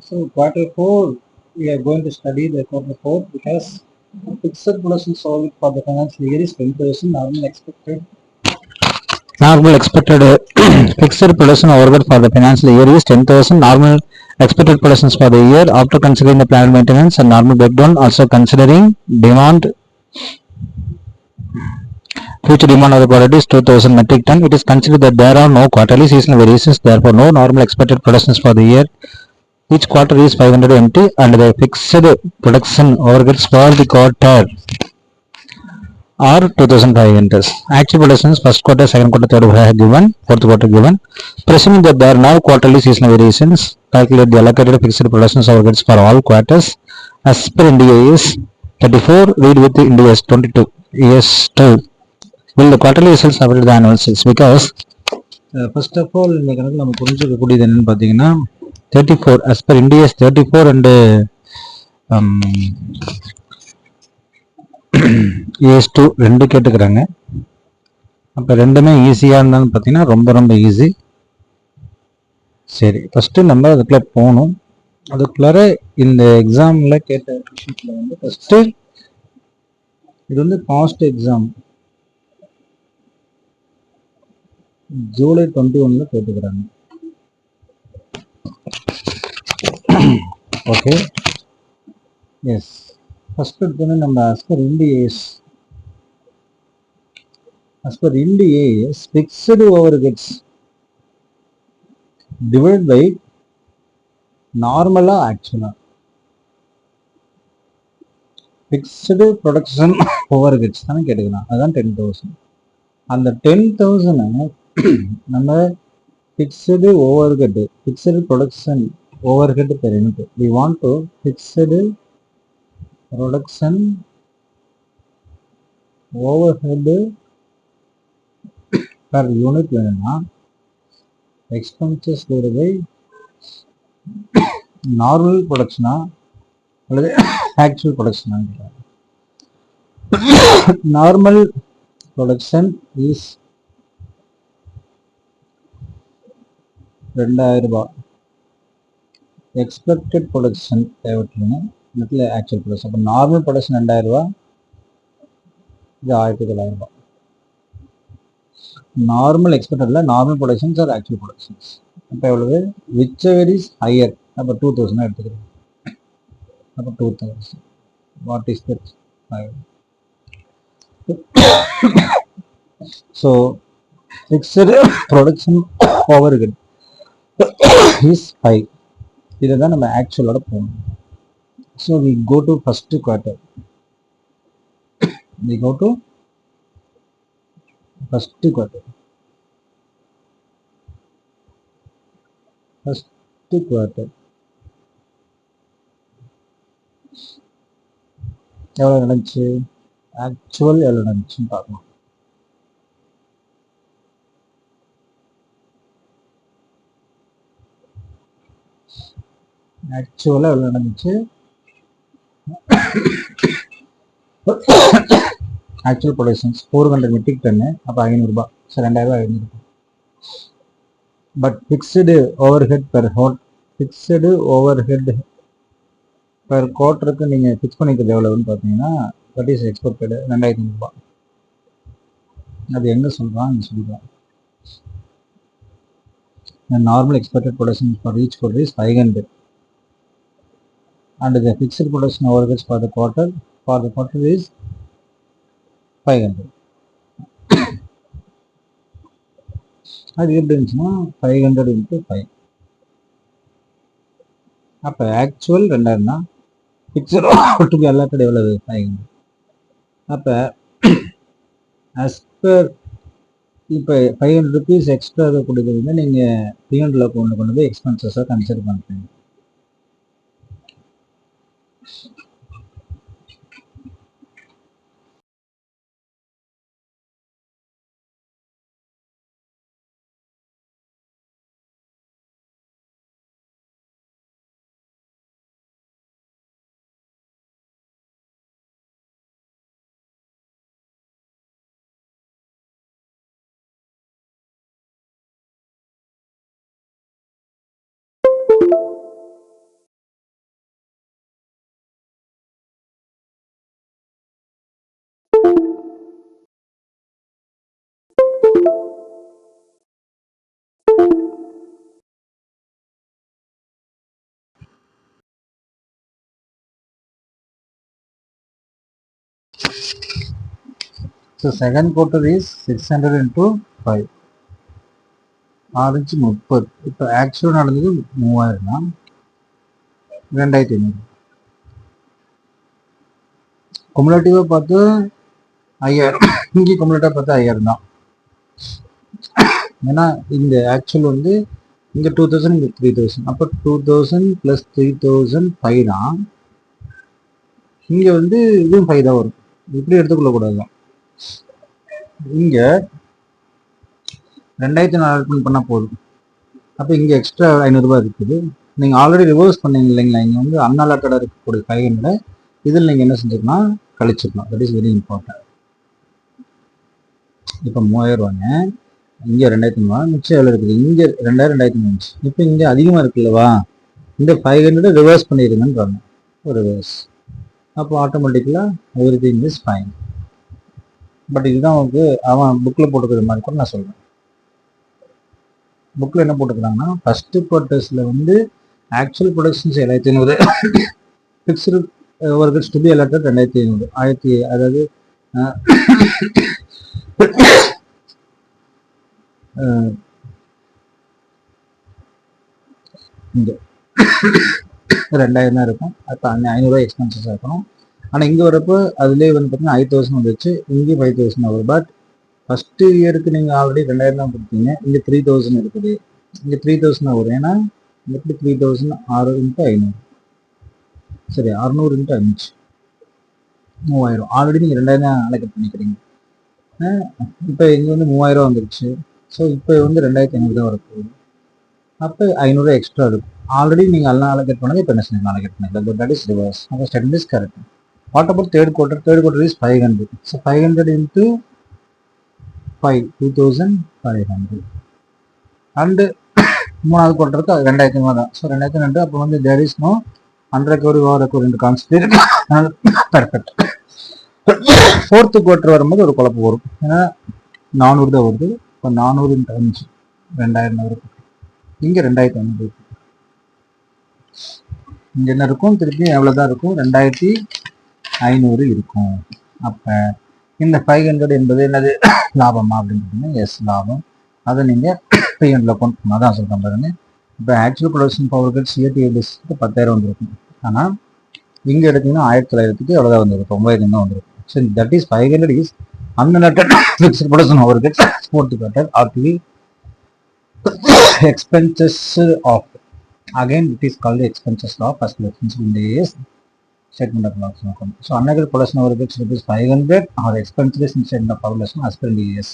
So quarter four, we are going to study the quarter four because fixed production sold for the financial year is 10,000 normal expected. Normal expected fixed production overhead for the financial year is 10,000. Normal expected productions for the year after considering the planned maintenance and normal breakdown, also considering demand, future demand of the product is 2,000 metric ton. It is considered that there are no quarterly seasonal variations, therefore no normal expected productions for the year. Each quarter is 500 MT and the fixed production overheads for the quarter are 2500. Actual productions first quarter, second quarter, third quarter given, fourth quarter given. Presuming that there are no quarterly seasonal variations, calculate the allocated fixed productions overheads for all quarters. As per India is 34, read with India is 22. Yes 2. Will the quarterly results affect the annual sales? Because First of all, இந்த கணக்கு நம்ம புரிஞ்சுக்கக்கூடியது என்னன்னு பார்த்தீங்கன்னா 34 as per India is 34 and ES2 ரெண்டு கேட்டுக்கிறாங்க. அப்போ ரெண்டுமே ஈஸியாக இருந்தாலும் பார்த்தீங்கன்னா ரொம்ப ரொம்ப ஈஸி. சரி, ஃபஸ்ட்டு நம்ம அதுக்குள்ளே போகணும். அதுக்குள்ளார இந்த எக்ஸாமில் கேட்ட விஷயத்தில் வந்து ஃபஸ்ட்டு இது வந்து பாஸ்ட் எக்ஸாம் ஜூலை 21 கேட்டுக்கிறாங்க. Okay, S. ஃபர்ஸ்ட் எடுத்தோன்னே நம்ம as per Ind AS fixed overheads divided by நார்மலா ஆக்சுவலா ஃபிக்ஸ்டு ப்ரொடக்ஷன் ஓவர்ஹெட்ஸ் தானே கேட்டுக்கலாம். அதுதான் 10,000. அந்த 10,000 நம்ம fixed overhead fixed production overhead per unit we want to fixed production overhead per unit வேணும்னா எக்ஸ்பென்சஸ் டிவைடட் பை நார்மல் ப்ரொடக்ஷனா அல்லது ஆக்சுவல் ப்ரொடக்ஷனா? நார்மல் ப்ரொடக்ஷன் இஸ் 2000 ரூபாய். எக்ஸ்பெக்டட் ப்ரொடக்ஷன் தேவைப்படுங்க, இதில் ஆக்சுவல் ப்ரொடக்ஷன். அப்போ நார்மல் ப்ரொடக்ஷன் 2000 ரூபாய், இது 1900 ரூபாய். நார்மல் எக்ஸ்பெக்டட்ல normal productions are actual productions. அப்போ எவ்வளவு? Whichever is higher. அப்போ 2000 எடுத்துக்கிறோம். அப்போ 2000 what is that? So fixed production overhead is 5. இதை தான் நம்ம ஆக்சுவலோட போகணும். So we go to first quarter. We go to first quarter. First quarter எவ்வளோ நடந்துச்சு? ஆக்சுவல் எவ்வளோ நடந்துச்சுன்னு பார்க்கலாம். ஆக்சுவலாக எவ்வளோ நடந்துச்சு? Actual productions 400 metric ton. அப்போ 500 ரூபாய். ஸோ 2000 ரூபாய் 500 ரூபாய். பட் ஃபிக்ஸ்டு ஓவர்ஹெட் பெர் குவார்ட்டருக்கு நீங்கள் ஃபிக்ஸ் பண்ணிக்கிறது எவ்வளோன்னு பார்த்தீங்கன்னா தட் இஸ் எக்ஸ்பெக்டடு 2500 ரூபாய். அது எங்கே சொல்கிறான்? இங்கே சொல்கிறான். Normal expected production for each quarter is 500 and the fixed production overheads for the quarter is 500. அது எப்படி இருந்துச்சுன்னா 500 into 5. அப்போ ஆக்சுவல் 2000 தான், ஃபிக்ஸட் ஓவர்ஹெட் எல்லாத்தோட எவ்வளவு? 500. அப்போ ஆஸ் பர் இப்போ 500 rupees எக்ஸ்ட்ரா இருக்கக்கூடியது வந்து நீங்கள் P&L அக்கௌண்ட்டில் கொண்டு போய் எக்ஸ்பென்சஸாக கன்சிடர் பண்ணுறீங்க. So second quarter is 600 into 5. 6 30. இப்போ ஆக்சுவல் நடந்தது 3000 தான், 2500. குமுலேட்டிவாக பார்த்து 5000, இங்கே குமுலேட்டிவாக பார்த்து 5000 தான். ஏன்னா இந்த ஆக்சுவல் வந்து இங்கே 2000, இங்கே 3000. அப்போ 2000 ப்ளஸ் 3000 5 தான். இங்கே வந்து இதுவும் 5 தான் வரும். இப்படி எடுத்துக்கொள்ளக்கூடாது தான். இங்கே 2400 பண்ணால் போதும். அப்போ இங்கே எக்ஸ்ட்ரா 500 ரூபாய் இருக்குது. நீங்கள் ஆல்ரெடி ரிவர்ஸ் பண்ணீங்க இல்லைங்களா, இங்கே வந்து அன்அலாட்டடாக இருக்கக்கூடிய 500 இதில் நீங்கள் என்ன செஞ்சுக்கலாம், கழிச்சுக்கலாம். That is very important. இப்போ 3000 ரூபாங்க, இங்கே 2500, மிச்சம் எவ்வளோ இருக்குது, இங்கே 2000, 2500. இப்போ இங்கே அதிகமாக இருக்குல்லவா, இந்த 500 ரிவர்ஸ் பண்ணிடுங்கன்றாங்க. ரிவர்ஸ். அப்போ ஆட்டோமேட்டிக்கலாக everything is fine. But இதுதான் வந்து அவன் புக்கில் போட்டுக்கிற மாதிரி கூட நான் சொல்கிறேன். புக்கில் என்ன போட்டுக்கிறாங்கன்னா, ஃபர்ஸ்ட் குவார்ட்டர்ஸில் வந்து actual productions 7500, fixed workers to be allotted 2500, அதாவது இங்கே 2000 தான் இருக்கும். அப்போ 500 எக்ஸ்பென்சஸ் இருக்கணும். ஆனால் இங்கே வரப்போ அதுலேயே வந்து பார்த்தீங்கன்னா 5000 வந்துச்சு, இங்கே 5000 வரும். பட் ஃபஸ்ட்டு இயருக்கு நீங்கள் ஆல்ரெடி 2000 தான் கொடுத்தீங்க, இங்கே 3000 இருக்குது. இங்கே 3000 வரும். ஏன்னா எப்படி 3000 6 × 500, சரி 600 × 5 3000. ஆல்ரெடி நீங்கள் 2000 அலோகேட் பண்ணிக்கிறீங்க. இப்போ இங்கே வந்து 3000 வந்துருச்சு. ஸோ இப்போ வந்து 2500 தான் வரப்போகுது. அப்போ 500 எக்ஸ்ட்ரா இருக்கும். ஆல்ரெடி நீங்கள் எல்லாம் அலோகேட் பண்ணது, இப்போ என்ன செஞ்சு அலோகேட் பண்ணிக்கலாம். That is reverse. அப்போ statement is correct. What about third quarter? Third quarter is 500. So 500 × 5, 2500. And மூணாவது குவார்ட்டருக்கு 2500 தான். ஸோ 2500. அப்போ வந்து there is no unrecovery over recovery concept இருக்கு. பெர்ஃபெக்ட். ஃபோர்த்து குவார்ட்டர் வரும்போது ஒரு குழப்பம் வரும். ஏன்னா 400 தான் வருது. இப்போ 400 × 5 2000 வரும். இங்கே 2500 இருக்கு. இங்கே என்ன இருக்கும், திருப்பி எவ்வளோதான் இருக்கும், 2500 இருக்கும். அப்போ இந்த 500 என்பது என்னது, லாபமா அப்படின்னு பார்த்தீங்கன்னா எஸ் லாபம். அதை நீங்கள் P&L அக்கௌண்ட் பண்ணால் தான் சொல்கிறேன் பாருங்க. இப்போ actual production power cuts CATS 10,000 வந்துருக்கும். ஆனால் இங்கே எடுத்தீங்கன்னா 1900க்கு எவ்வளோதான் வந்துருக்கும், 9000 தான் வந்துருக்கும். So that is 500 is unallotted fixed production power cuts fourth quarter are to be expenses of, again it is called the expenses of first collections in the statement of loss account. So another collection over which rupees 500 or expenses in statement of collection as per DAS.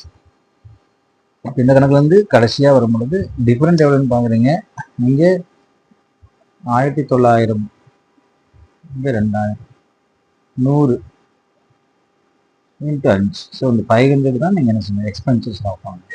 இந்த கணக்குல வந்து கடைசியா வரும்பொழுது different எவ்வளோன்னு பாக்குறீங்க. இங்க 1900, இங்க 2000, 100 × 5. So இந்த 500 தான் நீங்க என்ன சொன்னீங்க, எக்ஸ்பென்சஸ் ஆஃப் ஆகும்.